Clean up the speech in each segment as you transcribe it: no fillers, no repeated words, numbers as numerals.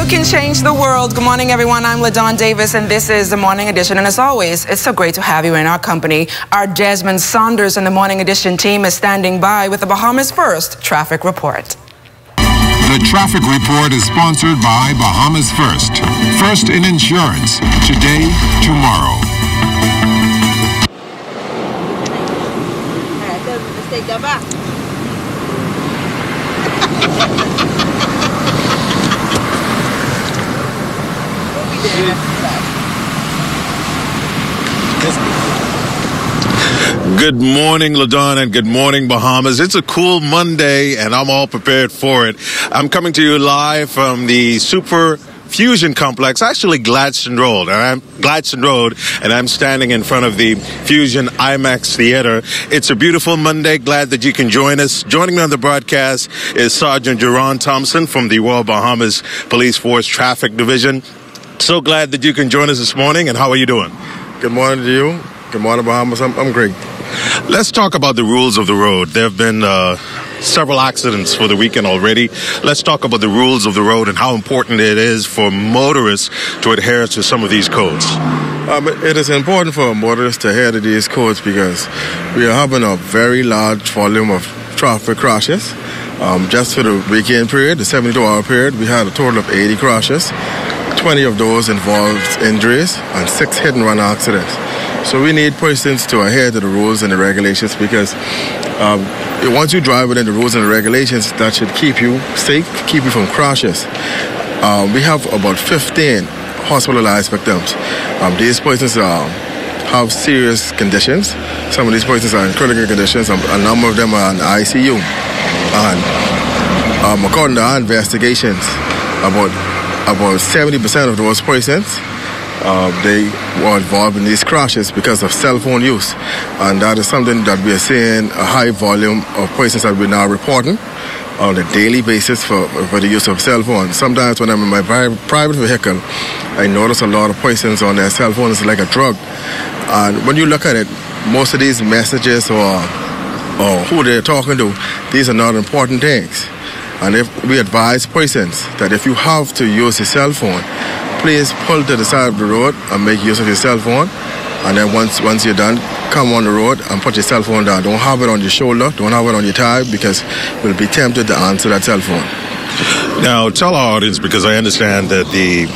can change the world. Good morning, everyone. I'm LaDawn Davis, and this is the Morning Edition. And as always, it's so great to have you in our company. Our Desmond Saunders and the Morning Edition team is standing by with the Bahamas First Traffic Report. The Traffic Report is sponsored by Bahamas First. First in insurance. Today, tomorrow. Let's take that back. Good morning, LaDawn, and good morning, Bahamas. It's a cool Monday, and I'm all prepared for it. I'm coming to you live from the Super Fusion Complex, actually Gladstone Road, and I'm standing in front of the Fusion IMAX Theater. It's a beautiful Monday. Glad that you can join us. Joining me on the broadcast is Sergeant Jerron Thompson from the Royal Bahamas Police Force Traffic Division. So glad that you can join us this morning, and how are you doing? Good morning to you. Good morning, Bahamas. I'm great. Let's talk about the rules of the road. There have been several accidents for the weekend already. Let's talk about the rules of the road and how important it is for motorists to adhere to some of these codes. It is important for motorists to adhere to these codes because we are having a very large volume of traffic crashes. Just for the weekend period, the 72-hour period, we had a total of 80 crashes. 20 of those involved injuries and 6 hit-and-run accidents. So we need persons to adhere to the rules and the regulations because once you drive within the rules and the regulations, that should keep you safe, keep you from crashes. We have about 15 hospitalized victims. These persons have serious conditions. Some of these persons are in critical conditions. A number of them are in ICU. And according to our investigations, about 70% of those persons, they were involved in these crashes because of cell phone use. And that is something that we are seeing a high volume of persons that we're now reporting on a daily basis for the use of cell phones. Sometimes when I'm in my private vehicle, I notice a lot of persons on their cell phone. It's like a drug. And when you look at it, most of these messages or who they're talking to, these are not important things. And if we advise persons that if you have to use your cell phone, please pull to the side of the road and make use of your cell phone. And then once you're done, come on the road and put your cell phone down. Don't have it on your shoulder, don't have it on your thigh, because you'll be tempted to answer that cell phone. Now, tell our audience, because I understand that the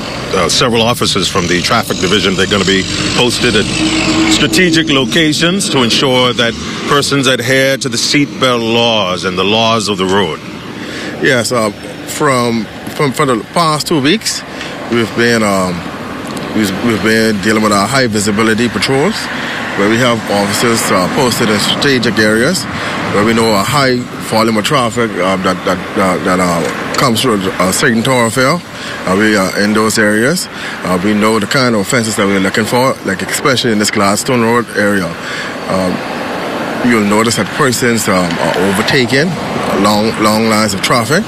several officers from the traffic division, they're going to be posted at strategic locations to ensure that persons adhere to the seatbelt laws and the laws of the road. Yes, for the past 2 weeks, we've been dealing with our high visibility patrols, where we have officers posted in strategic areas where we know a high volume of traffic that comes through a certain thoroughfare. We are in those areas. We know the kind of offenses that we're looking for, like especially in this Gladstone Road area. You'll notice that persons are overtaking long lines of traffic,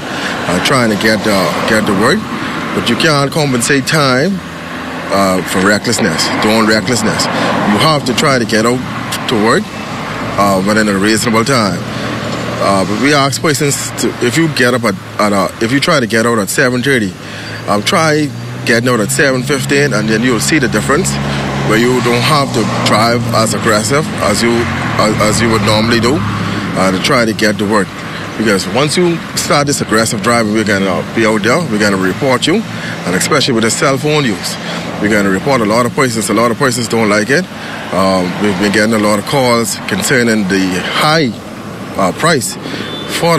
trying to get to work, but you can't compensate time for recklessness, doing recklessness. You have to try to get out to work within a reasonable time. But we ask persons to, if you try to get out at 7:30, try getting out at 7:15, and then you'll see the difference, where you don't have to drive as aggressive as you would normally do to try to get to work. Because once you start this aggressive driving, we're going to be out there, we're going to report you, and especially with the cell phone use, we're going to report a lot of persons. A lot of persons don't like it. We've been getting a lot of calls concerning the high price for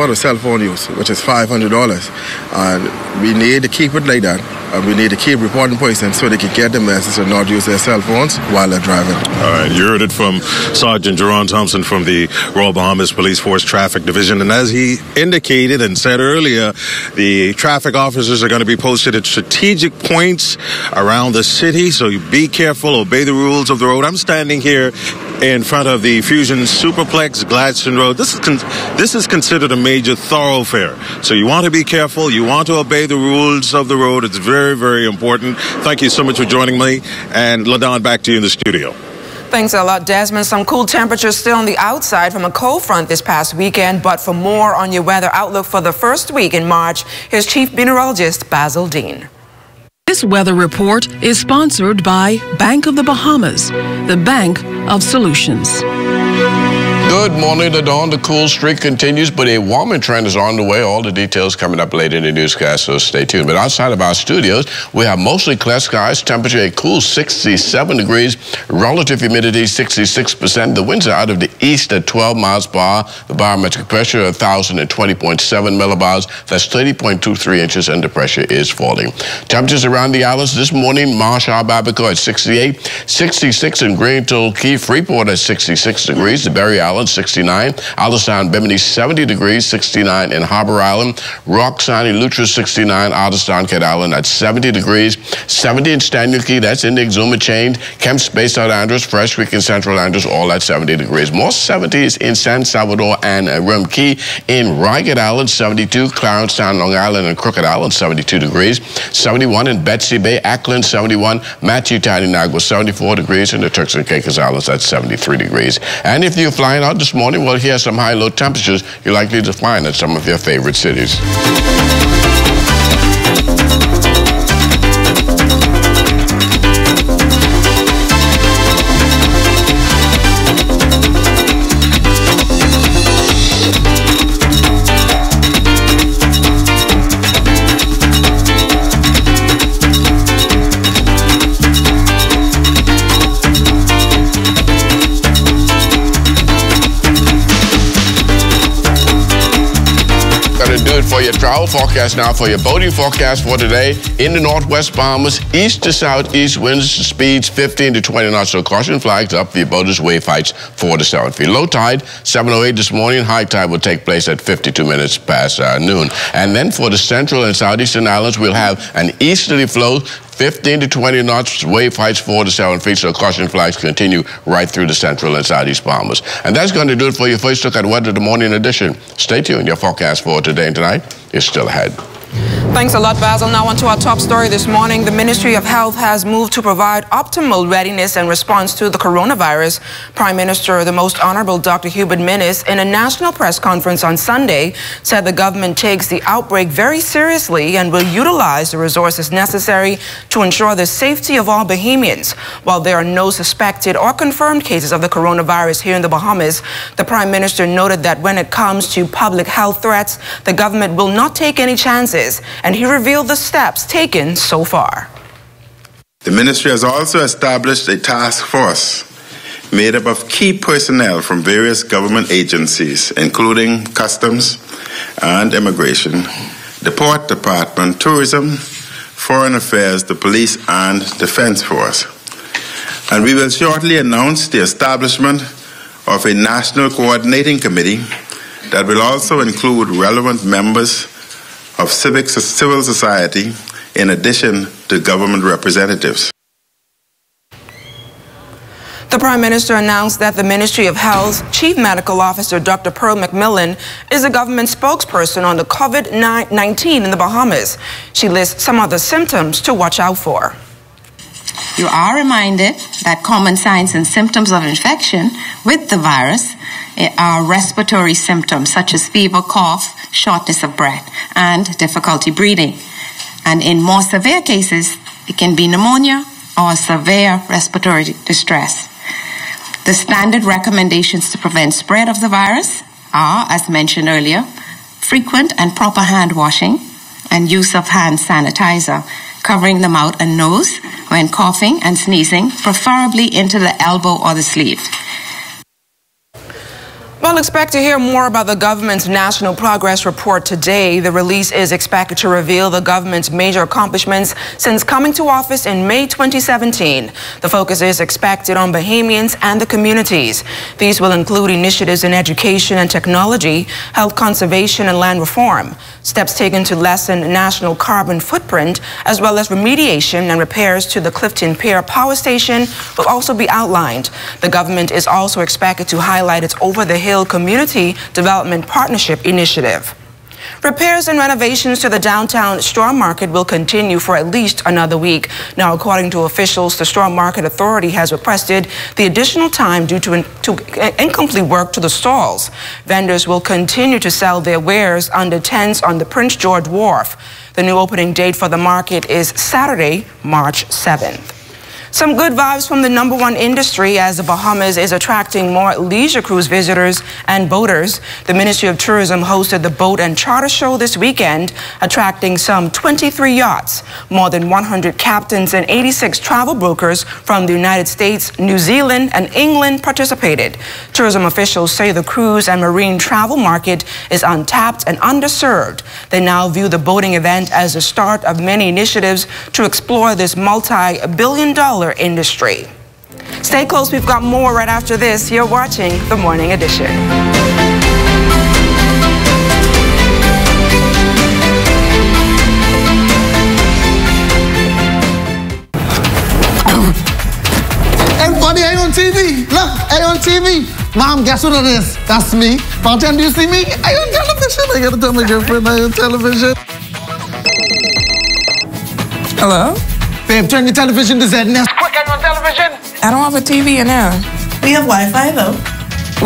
the cell phone use, which is $500. And we need to keep it like that. We need to keep reporting persons so they can get the message and not use their cell phones while they're driving. All right, you heard it from Sergeant Jerron Thompson from the Royal Bahamas Police Force Traffic Division. And as he indicated and said earlier, the traffic officers are going to be posted at strategic points around the city. So you be careful, obey the rules of the road. I'm standing here in front of the Fusion Superplex, Gladstone Road. This is considered a major thoroughfare. So you want to be careful. You want to obey the rules of the road. It's very, very important. Thank you so much for joining me. And LaDawn, back to you in the studio. Thanks a lot, Desmond. Some cool temperatures still on the outside from a cold front this past weekend. But for more on your weather outlook for the first week in March, here's Chief Meteorologist Basil Dean. This weather report is sponsored by Bank of the Bahamas, the bank of solutions. Good morning, LaDawn. The cool streak continues, but a warming trend is on the way. All the details coming up later in the newscast, so stay tuned. But outside of our studios, we have mostly clear skies, temperature a cool 67 degrees, relative humidity 66%. The winds are out of the east at 12 miles per hour. The barometric pressure 1,020.7 millibars. That's 30.23 inches, and the pressure is falling. Temperatures around the islands this morning: Marshall, Babaco at 68, 66 in Greenville, Key, Freeport at 66 degrees, the Berry Island 69, Alderstown, Bimini 70 degrees, 69 in Harbor Island, Rock, Sunny, Lutra 69, Alderstown, Cat Island at 70 degrees, 70 in Stanley Key, that's in the Exuma chain, Kemp Space, South Andrews, Fresh Creek in Central Andrews, all at 70 degrees. More 70s in San Salvador and Rim Key. In Ragged Island, 72, Clarencetown, Long Island, and Crooked Island, 72 degrees, 71 in Betsy Bay, Ackland, 71, Matthew, Nagua, 74 degrees, and the Turks and Caicos Islands at 73 degrees. And if you're flying out this morning, well, here's some high-low temperatures you're likely to find at some of your favorite cities. For your travel forecast now, for your boating forecast for today, in the northwest Bahamas, east to southeast winds speeds 15 to 20 knots, so caution flags up for your boaters, wave heights 4 to 7 feet. Low tide 7:08 this morning. High tide will take place at 52 minutes past noon. And then for the central and southeastern islands, we'll have an easterly flow 15 to 20 knots, wave heights 4 to 7 feet, so caution flags continue right through the central and southeast Bahamas. And that's going to do it for your first look at Weather the Morning edition. Stay tuned. Your forecast for today and tonight is still ahead. Thanks a lot, Basil. Now on to our top story this morning. The Ministry of Health has moved to provide optimal readiness and response to the coronavirus. Prime Minister, the Most Honorable Dr. Hubert Minnis, in a national press conference on Sunday, said the government takes the outbreak very seriously and will utilize the resources necessary to ensure the safety of all Bahamians. While there are no suspected or confirmed cases of the coronavirus here in the Bahamas, the Prime Minister noted that when it comes to public health threats, the government will not take any chances, and he revealed the steps taken so far. The ministry has also established a task force made up of key personnel from various government agencies, including Customs and Immigration, the Port Department, Tourism, Foreign Affairs, the Police, and Defense Force. And we will shortly announce the establishment of a national coordinating committee that will also include relevant members of civil society, in addition to government representatives. The Prime Minister announced that the Ministry of Health's Chief Medical Officer, Dr. Pearl McMillan, is a government spokesperson on the COVID-19 in the Bahamas. She lists some of the symptoms to watch out for. You are reminded that common signs and symptoms of infection with the virus are respiratory symptoms such as fever, cough, shortness of breath, and difficulty breathing. And in more severe cases, it can be pneumonia or severe respiratory distress. The standard recommendations to prevent spread of the virus are, as mentioned earlier, frequent and proper hand washing and use of hand sanitizer, covering the mouth and nose when coughing and sneezing, preferably into the elbow or the sleeve. Well, expect to hear more about the government's National Progress Report today. The release is expected to reveal the government's major accomplishments since coming to office in May 2017. The focus is expected on Bahamians and the communities. These will include initiatives in education and technology, health conservation and land reform, steps taken to lessen national carbon footprint, as well as remediation and repairs to the Clifton Pier Power Station will also be outlined. The government is also expected to highlight its over-the-hill Community Development Partnership Initiative. Repairs and renovations to the downtown Straw Market will continue for at least another week. Now, according to officials, the Straw Market Authority has requested the additional time due to incomplete work to the stalls. Vendors will continue to sell their wares under tents on the Prince George Wharf. The new opening date for the market is Saturday, March 7th. Some good vibes from the #1 industry as the Bahamas is attracting more leisure cruise visitors and boaters. The Ministry of Tourism hosted the Boat and Charter Show this weekend, attracting some 23 yachts. More than 100 captains and 86 travel brokers from the United States, New Zealand, and England participated. Tourism officials say the cruise and marine travel market is untapped and underserved. They now view the boating event as the start of many initiatives to explore this multi-billion-dollar industry. Stay close, we've got more right after this. You're watching The Morning Edition. Everybody, are you on TV? Look, are you on TV? Mom, guess what it is? That's me. Bartender, do you see me? Are you on television? I gotta tell my girlfriend I'm on television. Hello? Babe, turn your television to ZNS. Quick, are you on television? I don't have a TV in there. We have Wi-Fi though.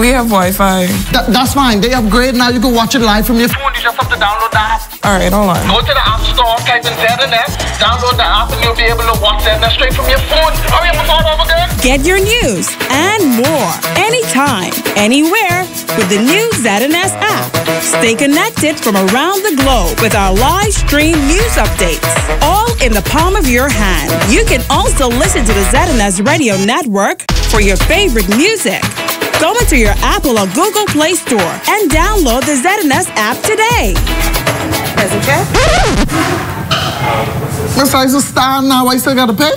We have Wi-Fi. That's fine. They upgrade now. You can watch it live from your phone. You just have to download the app. All right, hold on. Go to the App Store, type in ZNS, download the app, and you'll be able to watch ZNS straight from your phone. Hurry up and start over again. Get your news and more anytime, anywhere with the new ZNS app. Stay connected from around the globe with our live stream news updates, all in the palm of your hand. You can also listen to the ZNS Radio Network for your favorite music. Go into your Apple or Google Play Store and download the ZNS app today. Present check? Miss I's star now. I still gotta pay?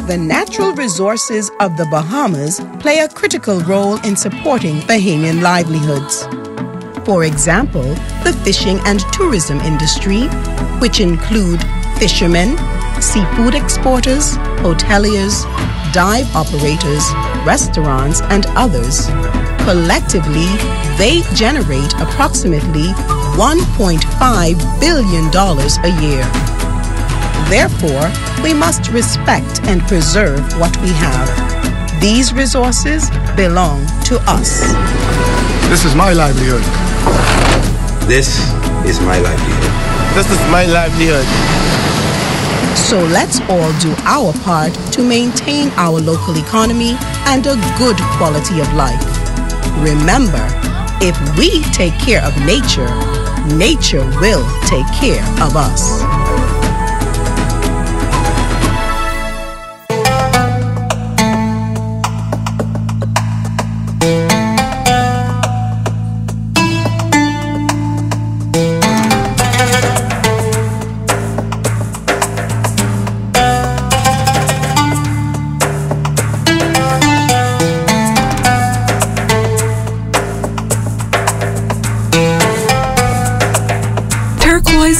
The natural resources of the Bahamas play a critical role in supporting Bahamian livelihoods. For example, the fishing and tourism industry, which include fishermen, seafood exporters, hoteliers, dive operators, restaurants, and others. Collectively, they generate approximately $1.5 billion a year. Therefore, we must respect and preserve what we have. These resources belong to us. This is my livelihood. This is my livelihood. This is my livelihood. So let's all do our part to maintain our local economy and a good quality of life. Remember, if we take care of nature, nature will take care of us.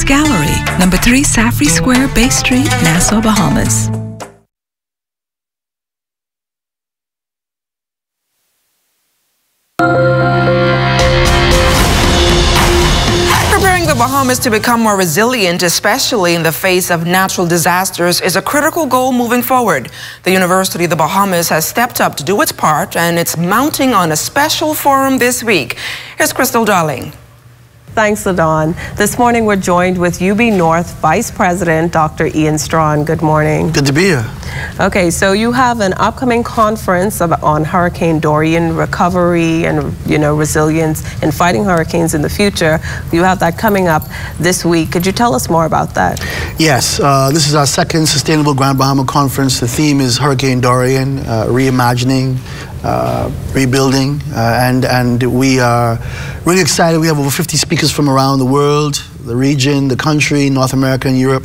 Gallery, number 3 Safri Square, Bay Street, Nassau, Bahamas. Preparing the Bahamas to become more resilient, especially in the face of natural disasters, is a critical goal moving forward. The University of the Bahamas has stepped up to do its part, and it's mounting on a special forum this week. Here's Crystal Darling. Thanks, LaDawn. This morning we're joined with UB North Vice President Dr. Ian Strawn. Good morning. Good to be here. Okay, so you have an upcoming conference on Hurricane Dorian recovery and resilience and fighting hurricanes in the future. You have that coming up this week. Could you tell us more about that? Yes, this is our second Sustainable Grand Bahama Conference. The theme is Hurricane Dorian, reimagining, rebuilding, and we are really excited. We have over 50 speakers from around the world, the region, the country, North America and Europe,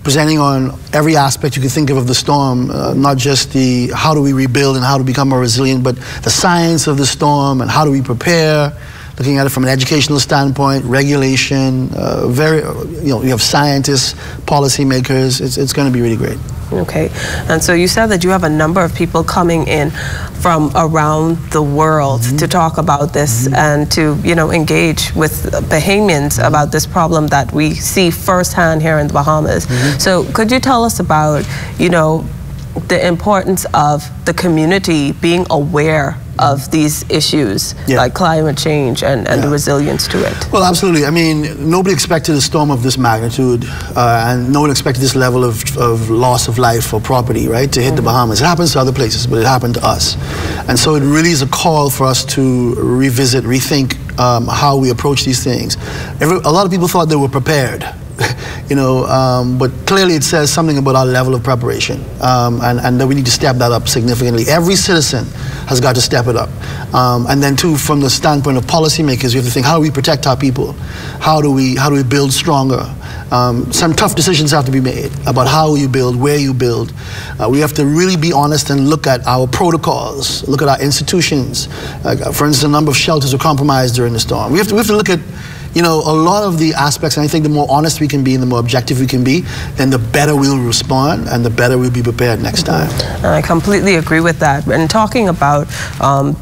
presenting on every aspect you can think of the storm, not just the how do we rebuild and how to become more resilient, but the science of the storm and how do we prepare, looking at it from an educational standpoint, regulation, you have scientists, policymakers. It's going to be really great. Okay, and so you said that you have a number of people coming in from around the world to talk about this and to, engage with Bahamians about this problem that we see firsthand here in the Bahamas. So could you tell us about, the importance of the community being aware of these issues like climate change and the resilience to it? Well, absolutely. I mean, nobody expected a storm of this magnitude, and no one expected this level of loss of life or property, right, to hit the Bahamas. It happens to other places, but it happened to us. And so it really is a call for us to revisit, rethink how we approach these things. A lot of people thought they were prepared. But clearly it says something about our level of preparation, and that we need to step that up significantly. Every citizen has got to step it up. And then too, from the standpoint of policymakers, we have to think, how do we protect our people? How do we build stronger? Some tough decisions have to be made about how you build, where you build. We have to really be honest and look at our protocols, look at our institutions. For instance, a number of shelters were compromised during the storm. We have to look at a lot of the aspects, and I think the more honest we can be and the more objective we can be, then the better we'll respond and the better we'll be prepared next time. I completely agree with that. And talking about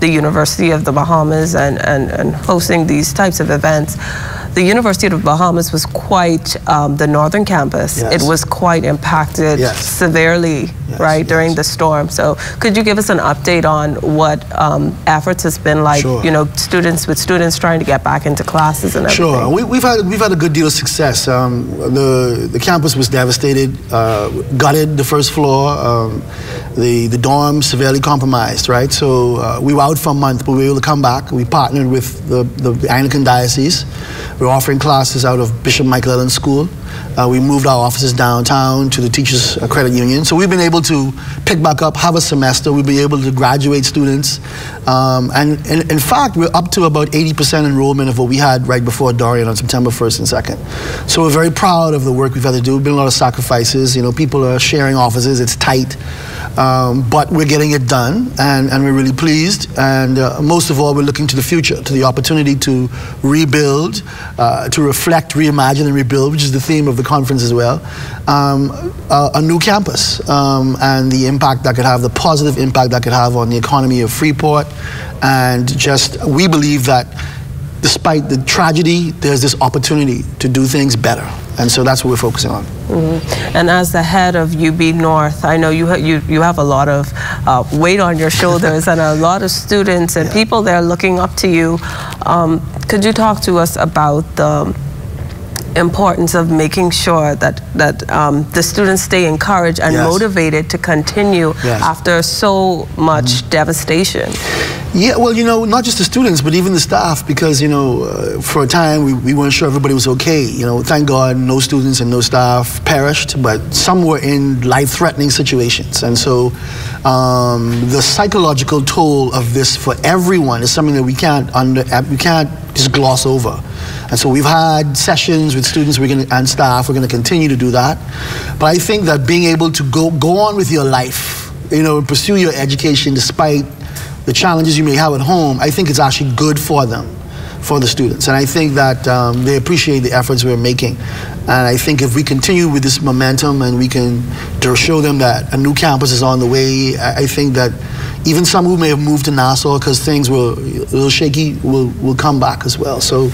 the University of the Bahamas and hosting these types of events, the University of the Bahamas was quite, the northern campus, it was quite impacted severely, during the storm. So could you give us an update on what efforts has been like, students trying to get back into classes and everything? Sure, we've had a good deal of success. The campus was devastated, gutted the first floor, the dorm severely compromised, right? So we were out for a month, but we were able to come back. We partnered with the Anglican Diocese. We're offering classes out of Bishop Michael Ellen School. We moved our offices downtown to the Teachers Credit Union. So we've been able to pick back up, have a semester. We'll be able to graduate students. And in fact, we're up to about 80% enrollment of what we had right before Dorian on September 1st and 2nd. So we're very proud of the work we've had to do. We've been a lot of sacrifices. People are sharing offices. It's tight. But we're getting it done, and we're really pleased. And most of all, we're looking to the future, to the opportunity to rebuild, to reflect, reimagine, and rebuild, which is the theme of the conference as well. A new campus and the impact that could have, the positive impact that could have on the economy of Freeport. And we believe that despite the tragedy, there's this opportunity to do things better. And so that's what we're focusing on. And as the head of UB North, I know you have a lot of weight on your shoulders and a lot of students and people there looking up to you. Could you talk to us about the importance of making sure that the students stay encouraged and motivated to continue after so much devastation? Yeah, well, not just the students, but even the staff, because, for a time we weren't sure everybody was okay. Thank God no students and no staff perished, but some were in life-threatening situations. And so the psychological toll of this for everyone is something that we can't just gloss over. And so we've had sessions with students and staff. We're going to continue to do that. But I think that being able to go on with your life, and pursue your education despite the challenges you may have at home, I think it's actually good for them, for the students. And I think that they appreciate the efforts we're making. And I think if we continue with this momentum and we can show them that a new campus is on the way, I think that even some who may have moved to Nassau because things were a little shaky will come back as well. So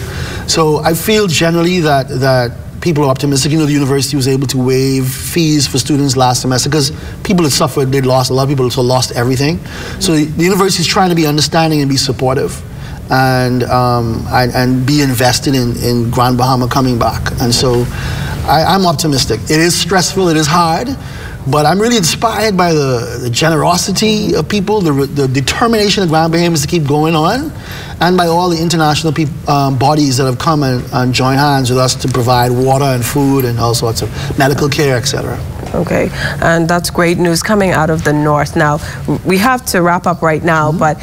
I feel generally that people are optimistic. The university was able to waive fees for students last semester because people had suffered, a lot of people also lost everything. So the university is trying to be understanding and be supportive and be invested in Grand Bahama coming back. And so I'm optimistic. It is stressful, it is hard, but I'm really inspired by the generosity of people, the determination of Grand Bahamians to keep going on, and by all the international bodies that have come and joined hands with us to provide water and food and all sorts of medical care, etc. Okay, and that's great news coming out of the north. Now, we have to wrap up right now, but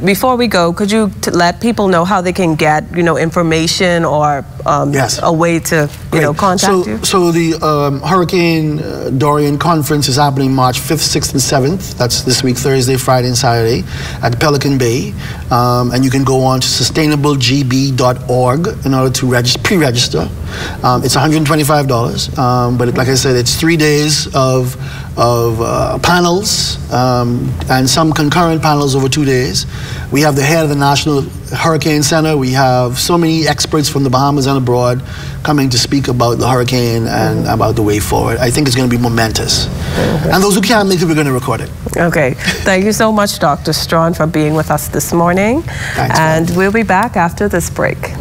before we go, could you let people know how they can get, information or a way to, contact you? So the Hurricane Dorian Conference is happening March 5th, 6th, and 7th. That's this week, Thursday, Friday, and Saturday at Pelican Bay. And you can go on to sustainablegb.org in order to pre-register. It's $125, but like I said, it's 3 days of panels and some concurrent panels over 2 days. We have the head of the National Hurricane Center. We have so many experts from the Bahamas and abroad coming to speak about the hurricane and about the way forward. I think it's going to be momentous. And those who can't make it, we're going to record it. Okay. Thank you so much, Dr. Strawn, for being with us this morning. Thanks, and we'll be back after this break.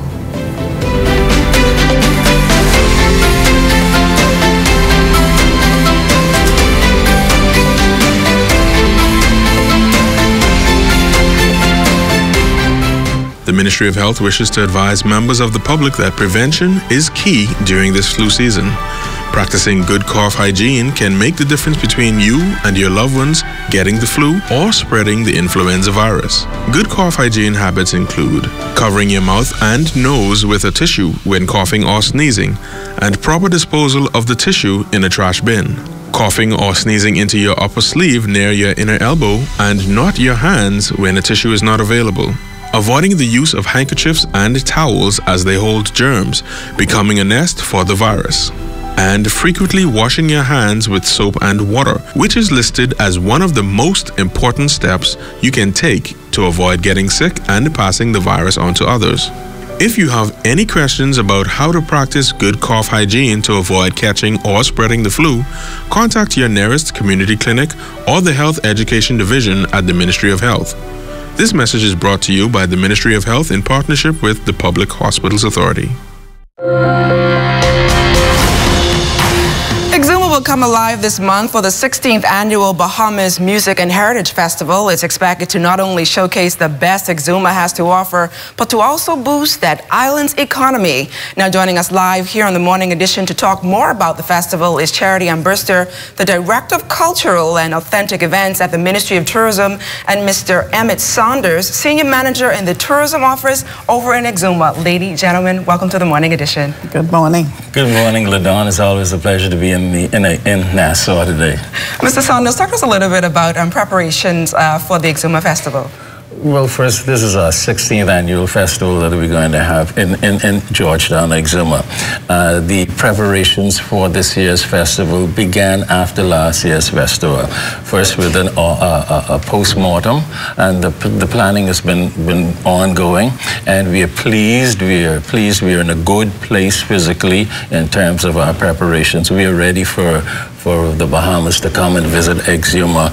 The Ministry of Health wishes to advise members of the public that prevention is key during this flu season. Practicing good cough hygiene can make the difference between you and your loved ones getting the flu or spreading the influenza virus. Good cough hygiene habits include covering your mouth and nose with a tissue when coughing or sneezing, and proper disposal of the tissue in a trash bin. Coughing or sneezing into your upper sleeve near your inner elbow and not your hands when a tissue is not available. Avoiding the use of handkerchiefs and towels as they hold germs, becoming a nest for the virus. And frequently washing your hands with soap and water, which is listed as one of the most important steps you can take to avoid getting sick and passing the virus on to others. If you have any questions about how to practice good cough hygiene to avoid catching or spreading the flu, contact your nearest community clinic or the Health Education Division at the Ministry of Health. This message is brought to you by the Ministry of Health in partnership with the Public Hospitals Authority. Exuma will come alive this month for the 16th annual Bahamas Music and Heritage Festival. It's expected to not only showcase the best Exuma has to offer, but to also boost that island's economy. Now joining us live here on the Morning Edition to talk more about the festival is Charity Ambrister, the Director of Cultural and Authentic Events at the Ministry of Tourism, and Mr. Emmett Saunders, Senior Manager in the Tourism Office over in Exuma. Ladies, gentlemen, welcome to the Morning Edition. Good morning. Good morning, LaDawn. It's always a pleasure to be in Nassau today. Mr. Saunders, talk to us a little bit about preparations for the Exuma Festival. Well, first, this is our 16th annual festival that we're going to have in Georgetown, Exuma. The preparations for this year's festival began after last year's festival. First with a post-mortem, and the planning has been ongoing, and we are pleased. We are in a good place physically in terms of our preparations. We are ready for the Bahamas to come and visit Exuma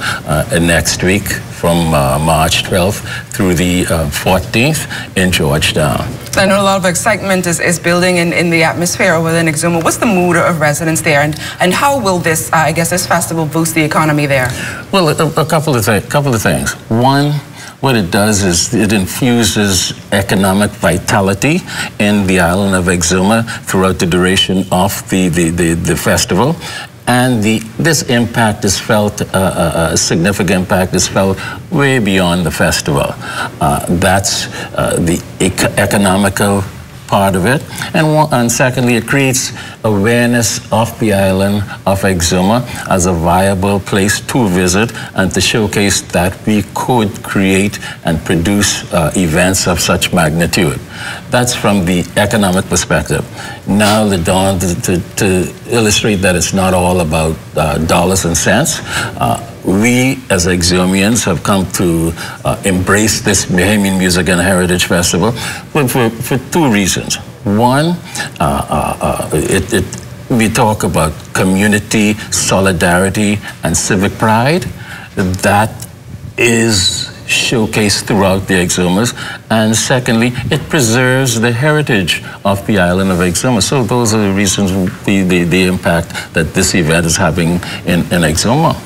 next week from March 12th through the 14th in Georgetown. I know a lot of excitement is building in the atmosphere within Exuma. What's the mood of residents there, and how will this, I guess, this festival boost the economy there? Well, a couple of things. One, what it does is it infuses economic vitality in the island of Exuma throughout the duration of the festival. And this impact is felt, a significant impact is felt way beyond the festival. That's the economical part of it. And secondly, it creates awareness of the island of Exuma as a viable place to visit and to showcase that we could create and produce events of such magnitude. That's from the economic perspective. Now, LaDawn, to illustrate that it's not all about dollars and cents, we as Exumians have come to embrace this Bahamian Music and Heritage Festival for two reasons. One, we talk about community, solidarity, and civic pride. That is showcased throughout the Exumas. And secondly, it preserves the heritage of the island of Exuma. So those are the reasons, the impact that this event is having in Exuma.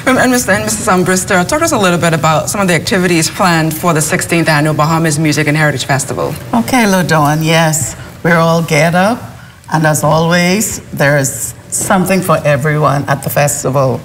And Mrs. Ambrister, talk to us a little bit about some of the activities planned for the 16th Annual Bahamas Music and Heritage Festival. Okay, LaDawn, yes. We're all geared up, and as always, there's something for everyone at the festival.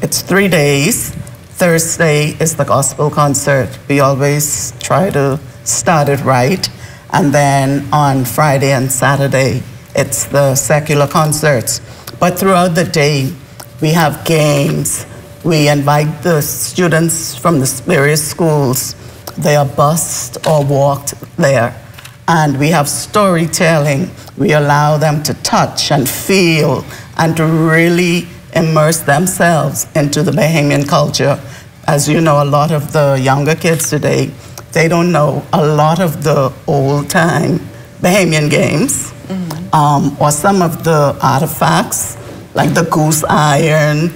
It's 3 days. Thursday is the gospel concert. We always try to start it right. And then on Friday and Saturday, it's the secular concerts. But throughout the day, we have games, We invite the students from the various schools. They are bused or walked there. And we have storytelling. We allow them to touch and feel and to really immerse themselves into the Bahamian culture. As you know, a lot of the younger kids today, they don't know a lot of the old-time Bahamian games, or some of the artifacts, like the goose iron,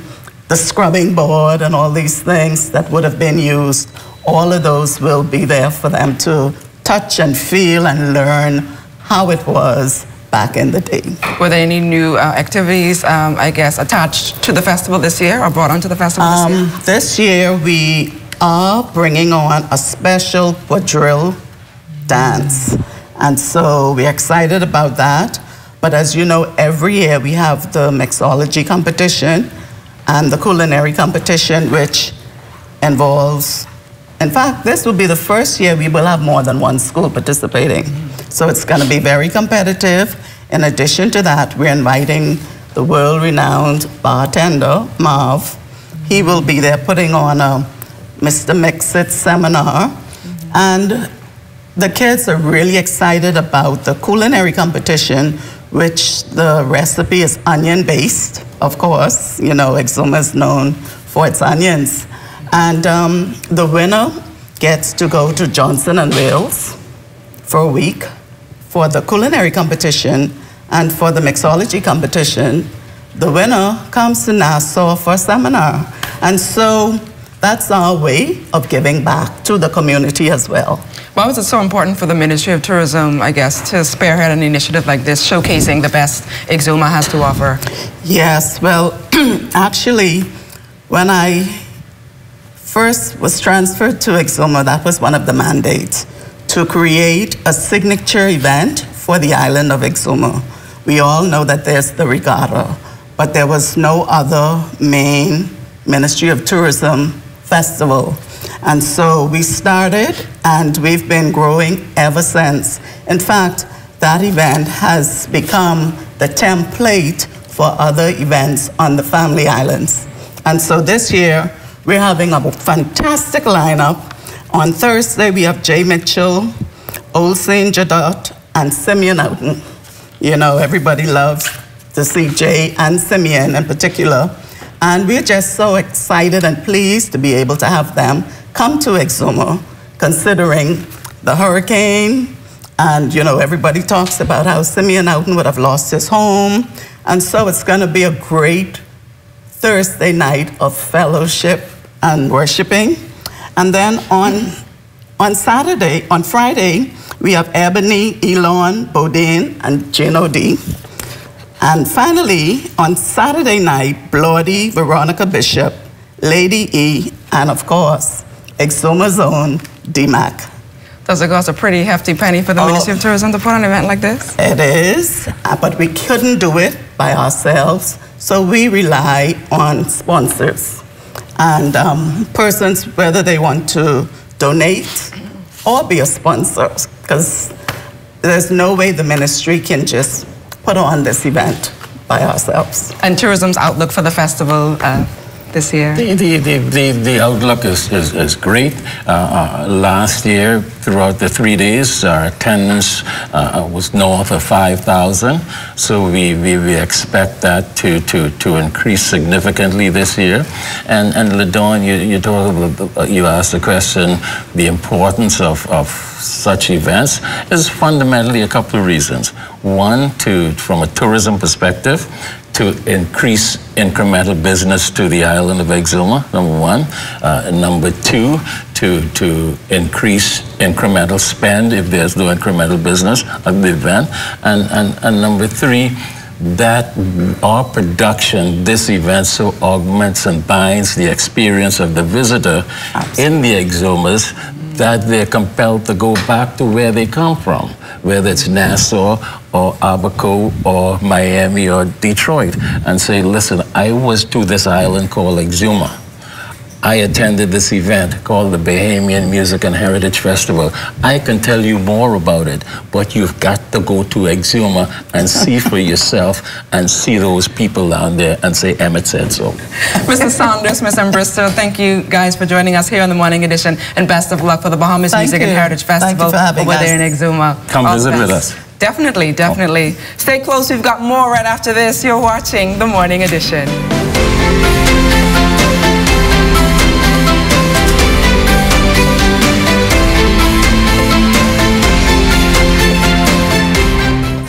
the scrubbing board, and all these things that would have been used. All of those will be there for them to touch and feel and learn how it was back in the day. Were there any new activities, I guess, attached to the festival this year or brought onto the festival this year? This year we are bringing on a special quadrille dance. And so we're excited about that. But as you know, every year we have the mixology competition and the culinary competition, which involves, in fact, this will be the first year we will have more than one school participating. So it's going to be very competitive. In addition to that, we're inviting the world-renowned bartender, Marv. He will be there putting on a Mr. Mix-It seminar. And the kids are really excited about the culinary competition, which the recipe is onion-based, of course. You know, Exuma is known for its onions. And the winner gets to go to Johnson & Wales for a week for the culinary competition, and for the mixology competition, the winner comes to Nassau for a seminar. And so that's our way of giving back to the community as well. Why was it so important for the Ministry of Tourism, I guess, to spearhead an initiative like this, showcasing the best Exuma has to offer? Yes, well, actually, when I first was transferred to Exuma, that was one of the mandates, to create a signature event for the island of Exuma. We all know that there's the regatta, but there was no other main Ministry of Tourism festival. And so we started, and we've been growing ever since. In fact, that event has become the template for other events on the Family Islands. And so this year, we're having a fantastic lineup. On Thursday, we have Jay Mitchell, Olsen Jadot, and Simeon Houghton. You know, everybody loves to see Jay and Simeon in particular. And we're just so excited and pleased to be able to have them come to Exuma, considering the hurricane. And, you know, everybody talks about how Simeon Houghton would have lost his home. And so it's going to be a great Thursday night of fellowship and worshiping. And then on Friday, we have Ebony, Elon, Bodine, and Gino D. And finally, on Saturday night, Blody, Veronica Bishop, Lady E, and of course, Exuma's own D-Mac. Does it cost a pretty hefty penny for the Ministry of Tourism to put on an event like this? It is, but we couldn't do it by ourselves, so we rely on sponsors. And persons, whether they want to donate or be a sponsor, because there's no way the ministry can just put on this event by ourselves. And tourism's outlook for the festival this year? The outlook is great. Last year, throughout the 3 days, our attendance was north of 5,000. So we expect that to increase significantly this year. And LaDawn, you asked the question, the importance of such events is fundamentally a couple of reasons. One, from a tourism perspective, to increase incremental business to the island of Exuma, number one. Number two, to increase incremental spend if there's no incremental business at the event. And number three, that our production, this event, so augments and binds the experience of the visitor in the Exumas, that they're compelled to go back to where they come from, whether it's Nassau or Abaco or Miami or Detroit, and say, listen, I was to this island called Exuma. I attended this event called the Bahamian Music and Heritage Festival. I can tell you more about it, but you've got to go to Exuma and see for yourself and see those people down there and say Emmett said so. Mr. Saunders, Ms. Bristow, thank you guys for joining us here on the Morning Edition, and best of luck for the Bahamas Music and Heritage Festival over there in Exuma. Come visit with us. Definitely, definitely. Stay close, we've got more right after this. You're watching the Morning Edition.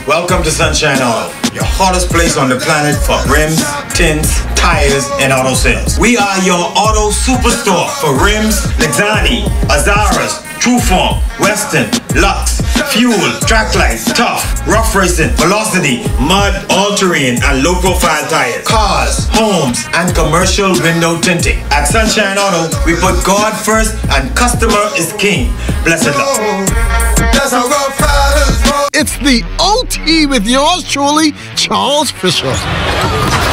Welcome to Sunshine Auto, your hottest place on the planet for rims, tints, tires, and auto sales. We are your auto superstore for rims, Lexani, Azaras, Trueform, Western, Lux, Fuel, Track Lights, Tough, Rough Racing, Velocity, Mud, all-terrain, and low-profile tires, cars, homes, and commercial window tinting. At Sunshine Auto, we put God first and customer is king. Blessed luck. It's the OT with yours truly, Charles Fisher.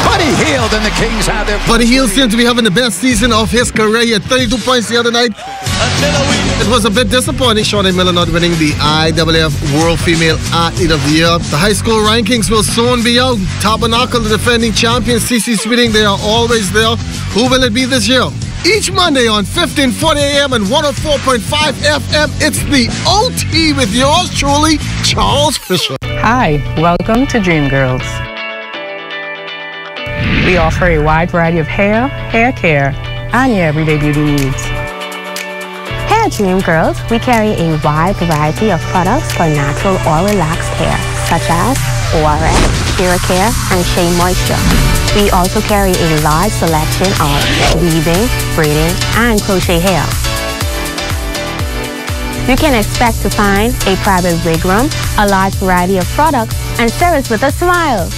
Buddy Hield and the Kings have their... Buddy Hield seemed to be having the best season of his career. He had 32 points the other night. It was a bit disappointing, Shawnee Miller not winning the IAAF World Female Athlete of the Year. The high school rankings will soon be out. Tabernacle, the defending champion, CC Sweeting, they are always there. Who will it be this year? Each Monday on 1540 AM and 104.5 FM, it's the OT with yours truly, Charles Fisher. Hi, welcome to Dream Girls. We offer a wide variety of hair care, and your everyday beauty needs. Here at Dream Girls, we carry a wide variety of products for natural or relaxed hair, such as ORS, Care, and Shea Moisture. We also carry a large selection of weaving, braiding, and crochet hair. You can expect to find a private wig room, a large variety of products, and service with a smile.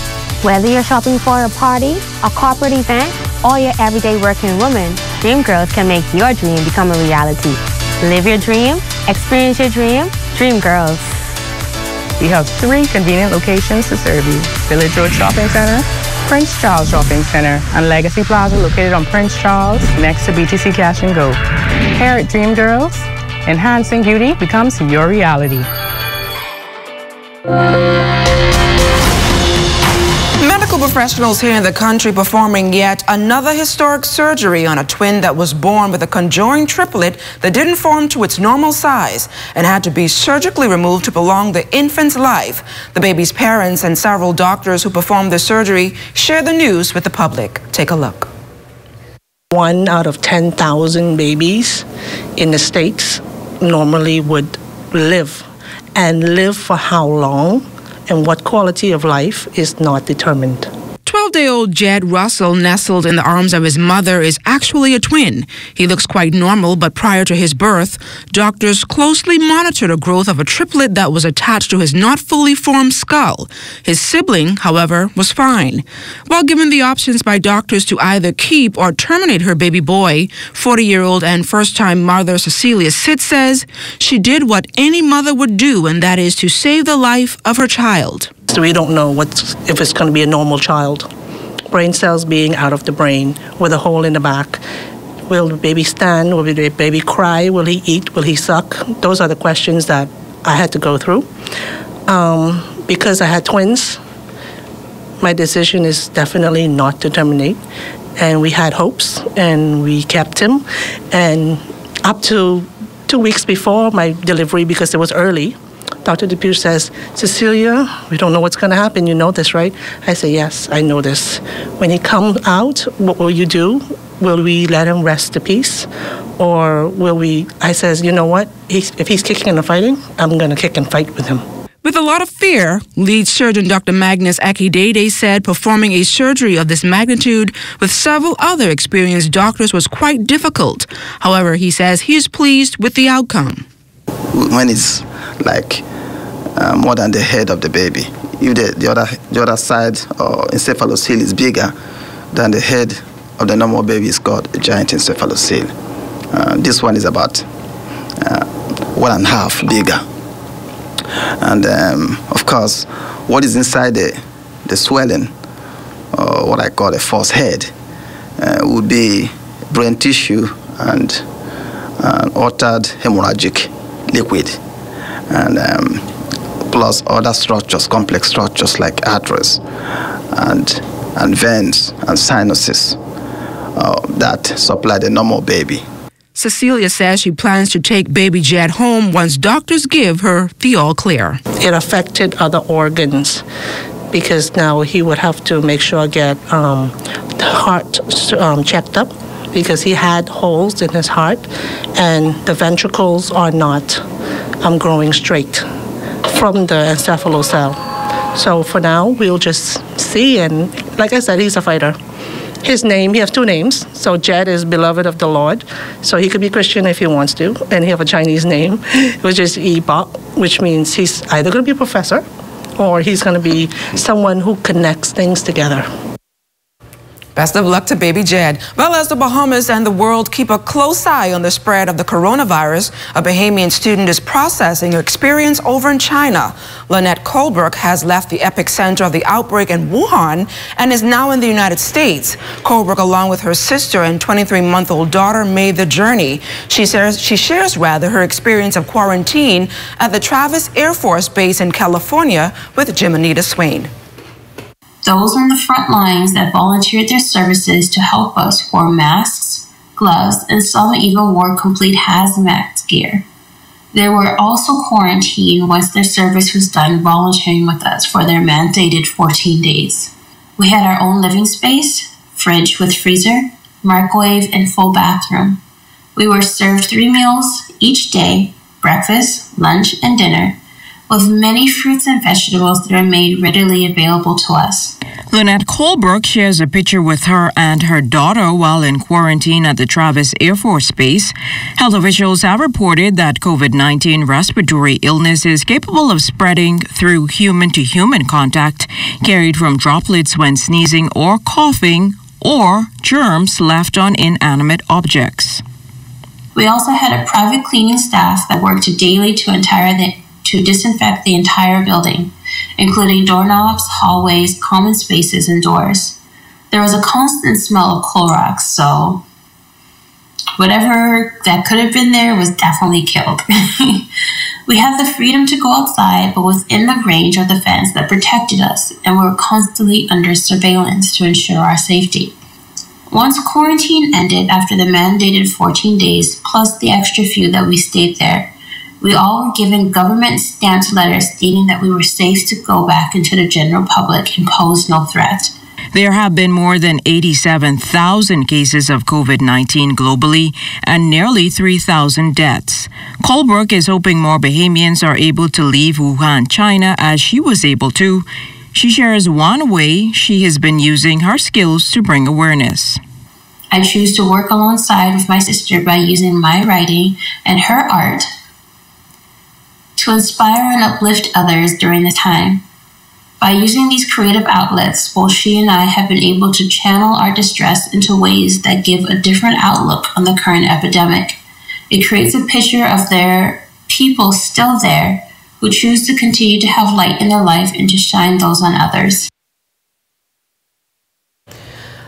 Whether you're shopping for a party, a corporate event, or your everyday working woman, Dream Girls can make your dream become a reality. Live your dream, experience your dream, Dream Girls. We have 3 convenient locations to serve you: Village Road Shopping Center, Prince Charles Shopping Center, and Legacy Plaza located on Prince Charles next to BTC Cash and Go. Here at Dream Girls, enhancing beauty becomes your reality. Medical professionals here in the country performing yet another historic surgery on a twin that was born with a conjoined triplet that didn't form to its normal size and had to be surgically removed to prolong the infant's life. The baby's parents and several doctors who performed the surgery shared the news with the public. Take a look. 1 out of 10,000 babies in the States normally would live. And live for how long and what quality of life is not determined. 12-day-old Jed Russell, nestled in the arms of his mother, is actually a twin. He looks quite normal, but prior to his birth, doctors closely monitored the growth of a triplet that was attached to his not fully formed skull. His sibling, however, was fine. While given the options by doctors to either keep or terminate her baby boy, 40-year-old and first-time mother Cecilia Sitt says she did what any mother would do, and that is to save the life of her child. So we don't know if it's going to be a normal child. Brain cells being out of the brain with a hole in the back. Will the baby stand? Will the baby cry? Will he eat? Will he suck? Those are the questions that I had to go through. Because I had twins, my decision is definitely not to terminate. And we had hopes, and we kept him. And up to 2 weeks before my delivery, because it was early, Dr. DePuy says, Cecilia, we don't know what's going to happen. You know this, right? I say, yes, I know this. When he comes out, what will you do? Will we let him rest in peace? Or will we, I says, you know what? If he's kicking and fighting, I'm going to kick and fight with him. With a lot of fear, lead surgeon Dr. Magnus Akidede said performing a surgery of this magnitude with several other experienced doctors was quite difficult. However, he says he is pleased with the outcome. When it's like more than the head of the baby, if the other side or encephalocele is bigger than the head of the normal baby, is called a giant encephalocele. This one is about 1.5 bigger. And of course, what is inside the swelling, or what I call a false head, would be brain tissue and altered hemorrhagic liquid, and plus other structures, complex structures like arteries and veins and sinuses that supply the normal baby. Cecilia says she plans to take baby Jed home once doctors give her the all clear. It affected other organs because now he would have to make sure get the heart checked up because he had holes in his heart and the ventricles are not growing straight from the encephalocele. So for now, we'll just see, and like I said, he's a fighter. His name, he has two names. So Jed is beloved of the Lord. So he could be Christian if he wants to. And he have a Chinese name, which is Ibok, which means he's either going to be a professor or he's going to be someone who connects things together. Best of luck to baby Jed. Well, as the Bahamas and the world keep a close eye on the spread of the coronavirus, a Bahamian student is processing her experience over in China. Lynette Colbrook has left the epicenter of the outbreak in Wuhan and is now in the United States. Colbrook, along with her sister and 23-month-old daughter, made the journey. She shares her experience of quarantine at the Travis Air Force Base in California with Jim Anita Swain. Those on the front lines that volunteered their services to help us wore masks, gloves, and some even wore complete hazmat gear. They were also quarantined once their service was done, volunteering with us for their mandated 14 days. We had our own living space, fridge with freezer, microwave, and full bathroom. We were served 3 meals each day, breakfast, lunch, and dinner, with many fruits and vegetables that are made readily available to us. Lynette Colbrook shares a picture with her and her daughter while in quarantine at the Travis Air Force Base. Health officials have reported that COVID-19 respiratory illness is capable of spreading through human-to-human contact, carried from droplets when sneezing or coughing, or germs left on inanimate objects. We also had a private cleaning staff that worked daily to disinfect the entire building, including doorknobs, hallways, common spaces, and doors. There was a constant smell of Clorox, so whatever that could have been there was definitely killed. We had the freedom to go outside, but within the range of the fence that protected us, and we were constantly under surveillance to ensure our safety. Once quarantine ended after the mandated 14 days, plus the extra few that we stayed there, we all were given government-stamped letters stating that we were safe to go back into the general public and pose no threat. There have been more than 87,000 cases of COVID-19 globally and nearly 3,000 deaths. Colbrook is hoping more Bahamians are able to leave Wuhan, China, as she was able to. She shares one way she has been using her skills to bring awareness. I choose to work alongside with my sister by using my writing and her art to inspire and uplift others during the time. By using these creative outlets, both she and I have been able to channel our distress into ways that give a different outlook on the current epidemic. It creates a picture of their people still there who choose to continue to have light in their life and to shine those on others.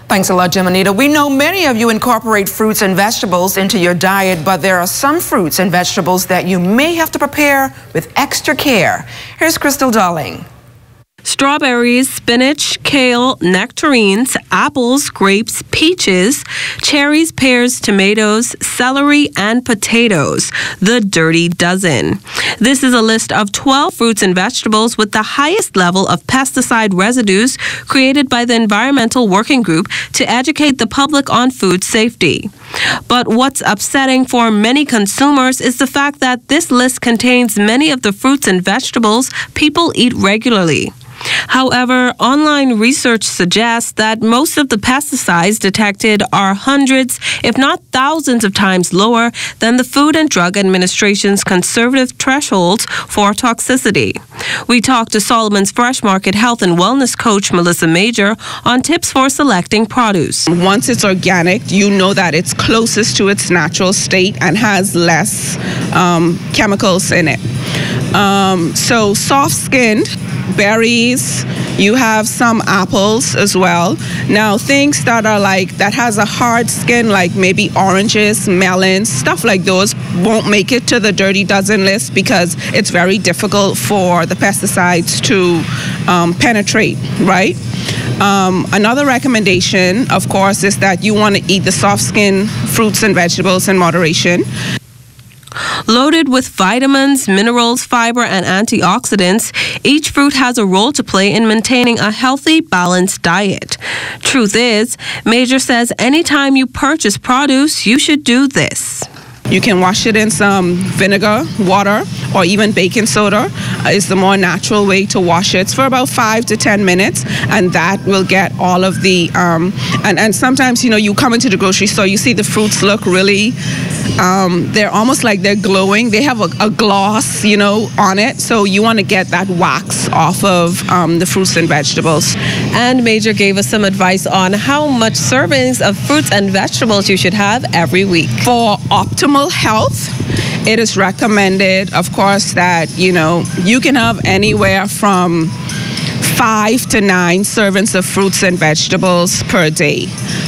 Thanks a lot, Jim Anita. We know many of you incorporate fruits and vegetables into your diet, but there are some fruits and vegetables that you may have to prepare with extra care. Here's Crystal Darling. Strawberries, spinach, kale, nectarines, apples, grapes, peaches, cherries, pears, tomatoes, celery, and potatoes. The Dirty Dozen. This is a list of 12 fruits and vegetables with the highest level of pesticide residues created by the Environmental Working Group to educate the public on food safety. But what's upsetting for many consumers is the fact that this list contains many of the fruits and vegetables people eat regularly. However, online research suggests that most of the pesticides detected are hundreds, if not thousands of times lower than the Food and Drug Administration's conservative thresholds for toxicity. We talked to Solomon's Fresh Market Health and Wellness coach Melissa Major on tips for selecting produce. Once it's organic, you know that it's closest to its natural state and has less chemicals in it. So soft-skinned berries, You have some apples as well. Now, things that are that has a hard skin, like maybe oranges, melons, stuff like those, won't make it to the Dirty Dozen list because it's very difficult for the pesticides to penetrate, right? Another recommendation, of course, is that you want to eat the soft skin fruits and vegetables in moderation. Loaded with vitamins, minerals, fiber, and antioxidants, each fruit has a role to play in maintaining a healthy, balanced diet. Truth is, Major says anytime you purchase produce, you should do this. You can wash it in some vinegar, water, or even baking soda is the more natural way to wash it. It's for about 5 to 10 minutes, and that will get all of the, and sometimes, you come into the grocery store, you see the fruits look really, they're almost like they're glowing. They have a gloss, on it. So you want to get that wax off of the fruits and vegetables. And Major gave us some advice on how much servings of fruits and vegetables you should have every week. For optimal health, it is recommended, of course, that, you can have anywhere from 5 to 9 servings of fruits and vegetables per day.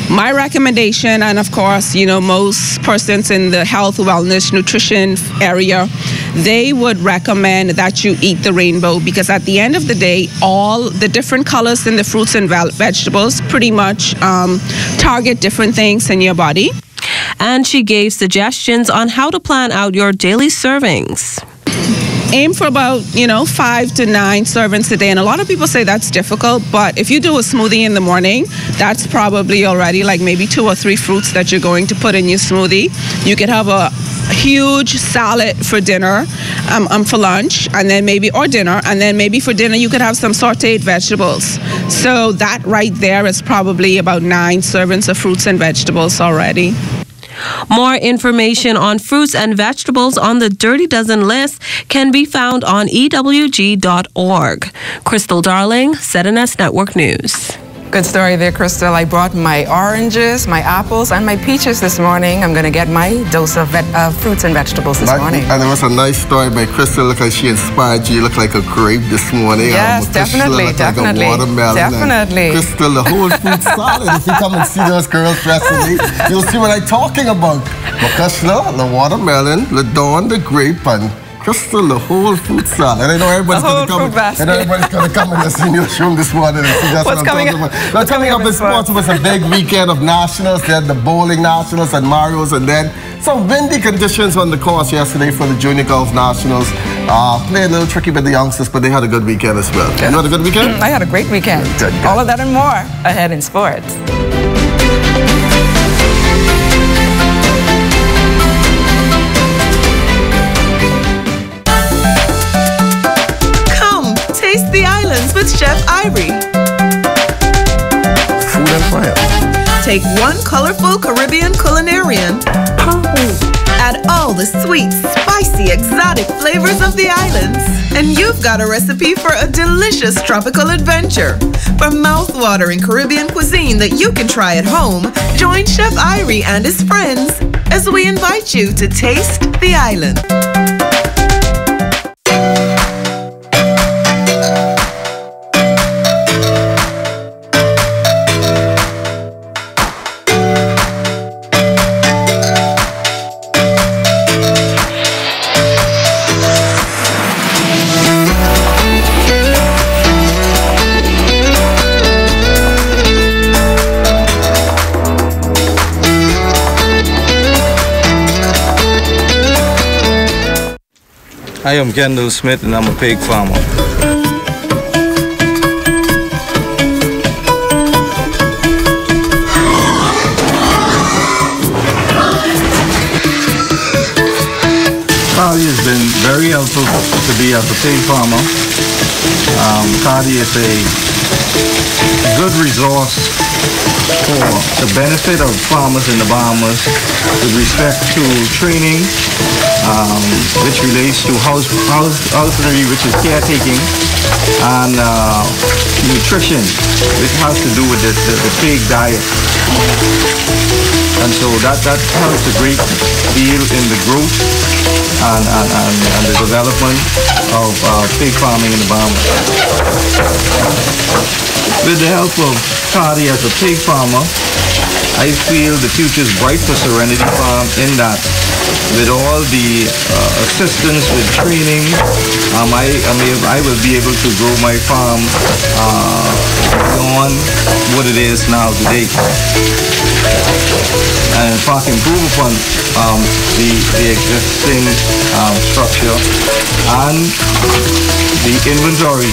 My recommendation, and of course, most persons in the health, wellness, nutrition area, they would recommend that you eat the rainbow because at the end of the day, all the different colors in the fruits and vegetables pretty much target different things in your body. And she gave suggestions on how to plan out your daily servings. Aim for about, 5 to 9 servings a day. And a lot of people say that's difficult, but if you do a smoothie in the morning, that's probably already like maybe 2 or 3 fruits that you're going to put in your smoothie. You could have a huge salad for dinner, for lunch, and then or dinner, and then maybe for dinner you could have some sauteed vegetables. So that right there is probably about 9 servings of fruits and vegetables already. More information on fruits and vegetables on the Dirty Dozen list can be found on EWG.org. Crystal Darling, ZNS Network News. Good story there, Crystal. I brought my oranges, my apples, and my peaches this morning. I'm going to get my dose of fruits and vegetables this morning. And it was a nice story by Crystal. Look how she inspired you. You look like a grape this morning. Yes, definitely, definitely. Like a watermelon. Definitely. Crystal, the whole fruit salad. If you come and see those girls recently, you'll see what I'm talking about. Makashla, the watermelon, Ladon, the grape, and Crystal, the whole fruit salad. I know everybody's going to come. And everybody's going to come in the senior room this morning and see that's what I'm talking about. Now, coming up in sports, it was a big weekend of nationals. They had the bowling nationals and Mario's, and then some windy conditions on the course yesterday for the junior golf nationals. Played a little tricky with the youngsters, but they had a good weekend as well. You had a good weekend? I had a great weekend. Good. All of that and more ahead in sports. Taste the islands with Chef Irie. Food and fire. Take one colorful Caribbean culinarian. Add all the sweet, spicy, exotic flavors of the islands. And you've got a recipe for a delicious tropical adventure. For mouth-watering Caribbean cuisine that you can try at home, join Chef Irie and his friends as we invite you to taste the island. I am Kendall Smith and I'm a pig farmer. Cardi has been very helpful to be as a pig farmer. Cardi is a good resource for the benefit of farmers in the Bahamas with respect to training, which relates to housekeeping, which is caretaking, and nutrition, which has to do with the pig diet. And so that helps a great deal in the growth and the development of pig farming in the Bahamas. With the help of Cardi as a pig farmer, I feel the future is bright for Serenity Farm in that with all the assistance with training, I will be able to grow my farm beyond what it is now today. And in fact, improve upon the existing structure and the inventory.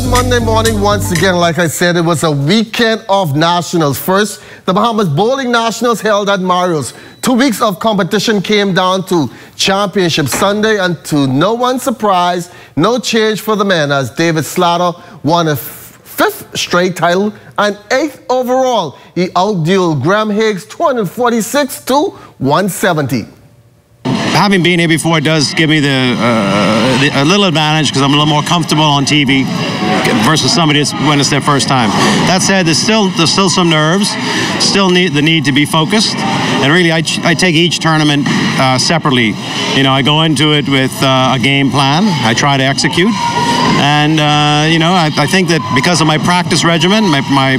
Monday morning, once again, like I said, it was a weekend of nationals. First, the Bahamas Bowling Nationals held at Mario's. 2 weeks of competition came down to Championship Sunday, and to no one's surprise, no change for the men as David Slater won a fifth straight title and 8th overall. He outdueled Graham Higgs 246 to 170. Having been here before does give me a little advantage because I'm a little more comfortable on TV versus somebody that's when it's their first time. That said, there's still some nerves, still the need to be focused, and really I take each tournament separately. You know, I go into it with a game plan. I try to execute, and you know, I think that because of my practice regimen, my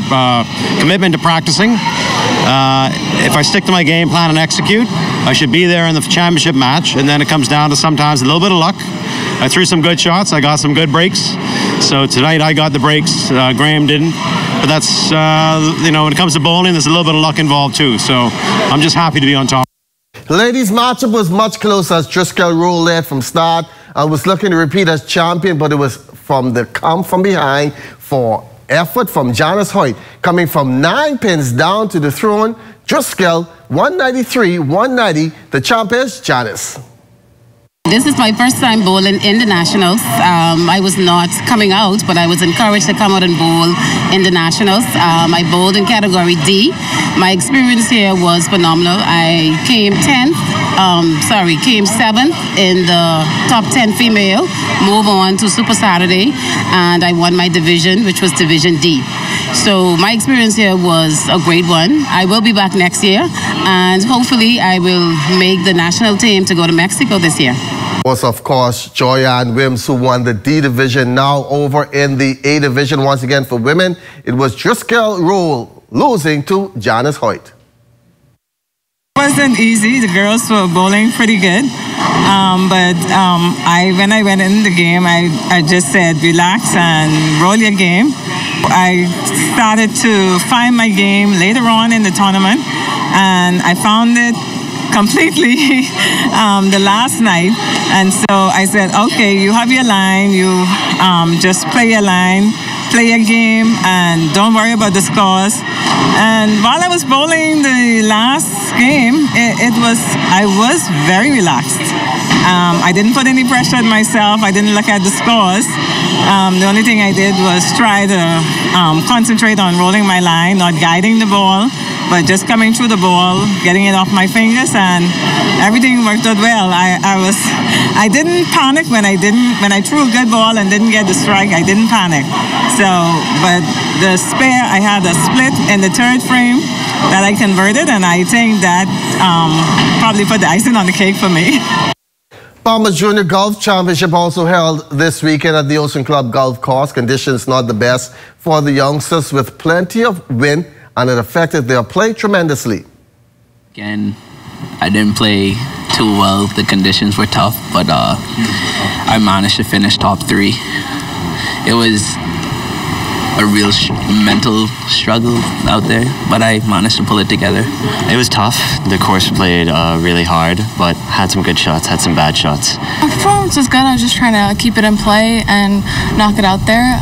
commitment to practicing, if I stick to my game plan and execute, I should be there in the championship match. And then it comes down to sometimes a little bit of luck. I threw some good shots. I got some good breaks. So tonight I got the breaks. Graham didn't. But that's, you know, when it comes to bowling, there's a little bit of luck involved too. So I'm just happy to be on top. Ladies' matchup was much closer as Driscoll Roll led from start and was looking to repeat as champion, but it was from the come from behind for effort from Janice Hoyt. Coming from 9 pins down to the throne, Driscoll 193-190. The champ is Janice. This is my first time bowling in the Nationals. I was not coming out, but I was encouraged to come out and bowl in the Nationals. I bowled in category D. My experience here was phenomenal. I came 7th in the top 10 female, move on to Super Saturday, and I won my division, which was Division D. So my experience here was a great one. I will be back next year, and hopefully I will make the national team to go to Mexico this year. Was, of course, Joyanne Wims, who won the D division. Now over in the A division once again for women, it was Driscoll Roll losing to Janice Hoyt. It wasn't easy. The girls were bowling pretty good. When I went in the game, I just said, relax and roll your game. I started to find my game later on in the tournament, and I found it completely the last night. And so I said, okay, you have your line, you just play your line, play your game, and don't worry about the scores. And while I was bowling the last game, I was very relaxed. I didn't put any pressure on myself. I didn't look at the scores. The only thing I did was try to concentrate on rolling my line, not guiding the ball, but just coming through the ball, getting it off my fingers, and everything worked out well. I didn't panic when I threw a good ball and didn't get the strike. I didn't panic. But the spare, I had a split in the third frame that I converted, and I think that probably put the icing on the cake for me. Bahamas Junior Golf Championship also held this weekend at the Ocean Club Golf Course. Conditions not the best for the youngsters with plenty of wind, and it affected their play tremendously. Again, I didn't play too well. The conditions were tough, but I managed to finish top 3. It was a real mental struggle out there, but I managed to pull it together. It was tough. The course played really hard, but had some good shots, had some bad shots. My performance was good. I was just trying to keep it in play and knock it out there.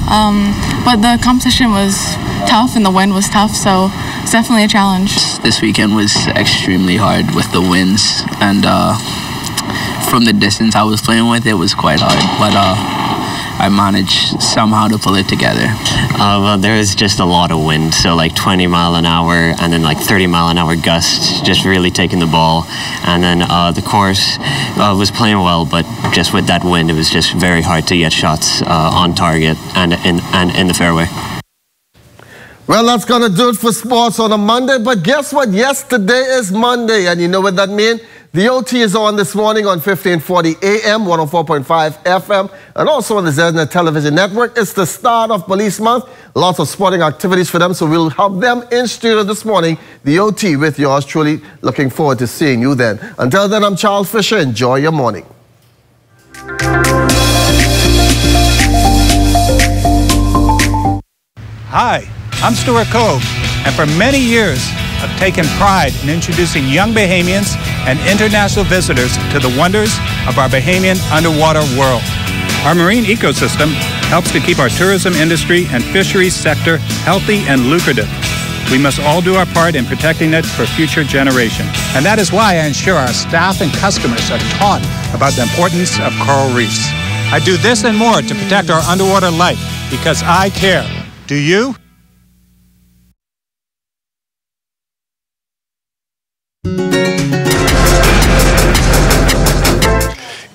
But the competition was tough and the wind was tough, so it's definitely a challenge. This weekend was extremely hard with the winds, and from the distance I was playing with, it was quite hard, but I managed somehow to pull it together. Well, there was just a lot of wind, so like 20 mile an hour and then like 30 mile an hour gusts, just really taking the ball. And then the course was playing well, but just with that wind, it was just very hard to get shots on target and in the fairway. Well, that's going to do it for sports on a Monday. But guess what? Yesterday is Monday, and you know what that means? The OT is on this morning on 1540 AM, 104.5 FM, and also on the ZNet Television Network. It's the start of Police Month. Lots of sporting activities for them, so we'll have them in studio this morning. The OT with yours truly. Looking forward to seeing you then. Until then, I'm Charles Fisher. Enjoy your morning. Hi, I'm Stuart Cove, and for many years, I've taken pride in introducing young Bahamians and international visitors to the wonders of our Bahamian underwater world. Our marine ecosystem helps to keep our tourism industry and fisheries sector healthy and lucrative. We must all do our part in protecting it for future generations. And that is why I ensure our staff and customers are taught about the importance of coral reefs. I do this and more to protect our underwater life because I care. Do you?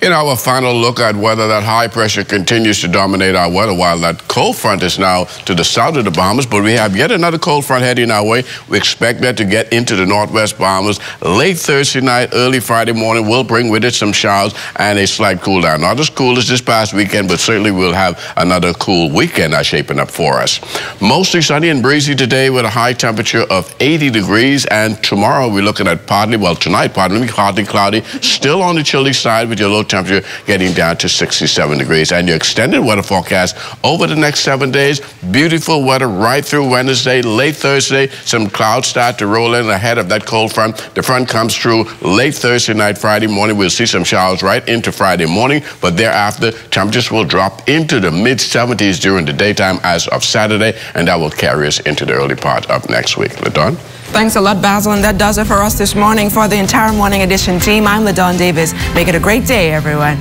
In our final look at whether that high pressure continues to dominate our weather, while that cold front is now to the south of the Bahamas, but we have yet another cold front heading our way. We expect that to get into the northwest Bahamas late Thursday night, early Friday morning. Will bring with it some showers and a slight cool down. Not as cool as this past weekend, but certainly we'll have another cool weekend shaping up for us. Mostly sunny and breezy today with a high temperature of 80 degrees, and tomorrow we're looking at tonight, partly cloudy, still on the chilly side with your low temperature getting down to 67 degrees. And your extended weather forecast over the next 7 days, beautiful weather right through Wednesday, late Thursday. Some clouds start to roll in ahead of that cold front. The front comes through late Thursday night, Friday morning. We'll see some showers right into Friday morning, but thereafter, temperatures will drop into the mid-70s during the daytime as of Saturday, and that will carry us into the early part of next week. LaDawn? Thanks a lot, Basil, and that does it for us this morning. For the entire Morning Edition team, I'm LaDawn Davis. Make it a great day, everyone.